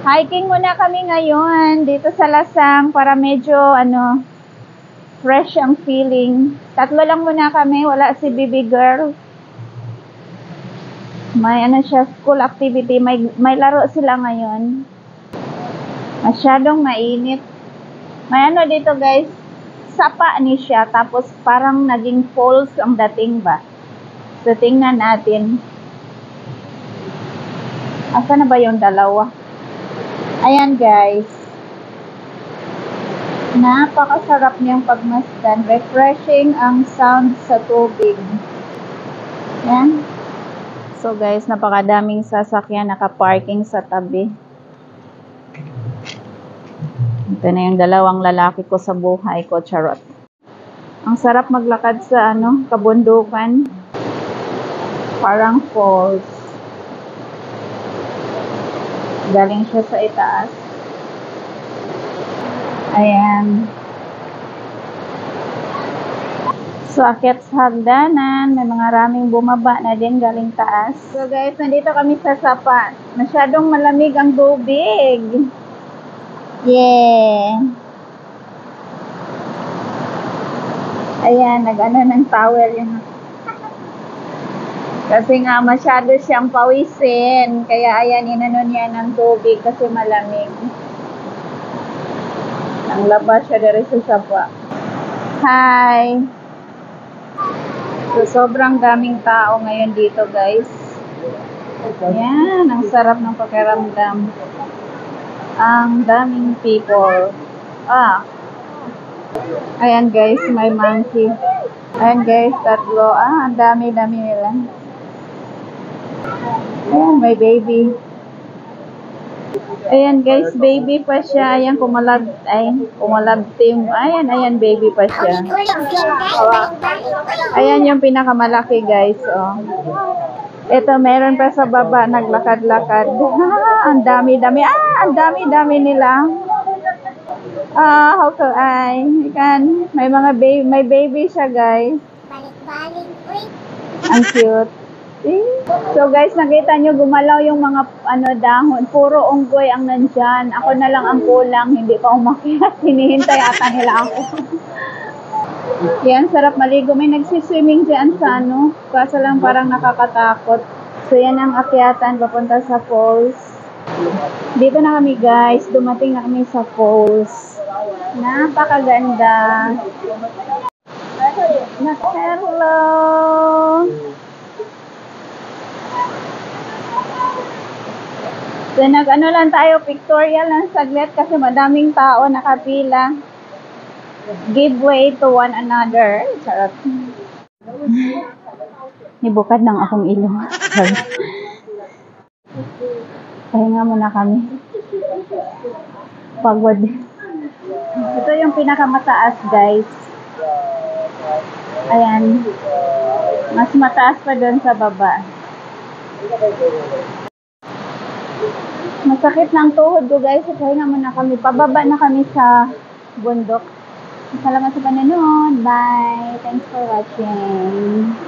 Hiking muna kami ngayon dito sa Lasang para medyo fresh ang feeling. Tatlo lang muna kami, wala si baby girl. May siya, school activity, may laro sila ngayon. Masyadong mainit. May dito guys, sapa ni siya, tapos parang naging falls ang dating ba. So tingnan natin. Asa na ba yung dalawa? Ayan guys. Napakasarap niyang pagmasdan. Refreshing ang sound sa tubig. Yan. So guys, napakadaming sasakyan nakaparking sa tabi. Ito na yung dalawang lalaki ko sa buhay ko, charot. Ang sarap maglakad sa kabundukan. Parang falls. Galing siya sa itaas. Ayan. So, akyat sa hagdanan. May mga raming bumaba na din galing taas. So guys, nandito kami sa sapa. Masyadong malamig ang tubig. Yeah. Ayan, nag-ano ng towel yun. Kasi nga masyado siyang pawisin. Kaya ayan, inano niya ng tubig kasi malamig. Ang labas siya dari sa sapa. Hi! So, sobrang daming tao ngayon dito guys. Ayan, ang sarap ng pakiramdam. Ang daming people. Ayan guys, may monkey. Ayan guys, tatlo. Ang dami-dami nila. Ayan, may baby. Ayan guys, baby pa siya. Ayan, kumalagtim. Ayan, baby pa siya. Ayan yung pinakamalaki guys. Oh. Ito, meron pa sa baba, naglakad-lakad. Ang dami-dami. Ang dami-dami nila. How to may baby siya guys. Ang cute. So guys, nakita nyo gumalaw yung mga dahon. Puro unggoy ang nandyan. Ako na lang ang kulang, hindi pa umakyat. Hinihintay ata nila ako. Yan, sarap maligo. May nagsiswimming dyan sa kaso lang parang nakakatakot. So yan ang akyatan papunta sa falls. Dito na kami guys. Dumating na kami sa falls. Napakaganda. Hello! So nag-ano lang tayo, pictorial lang saglit kasi madaming tao nakapila. Give way to one another. Charot. Nibukad ng akong ilong. Pahinga muna kami. Pagod. Ito yung pinakamataas guys. Ayan. Mas mataas pa doon sa baba. Masakit ng tuhod ko guys. Pahinga muna kami. Pababa na kami sa bundok. Salamat sa panonood. Bye. Thanks for watching.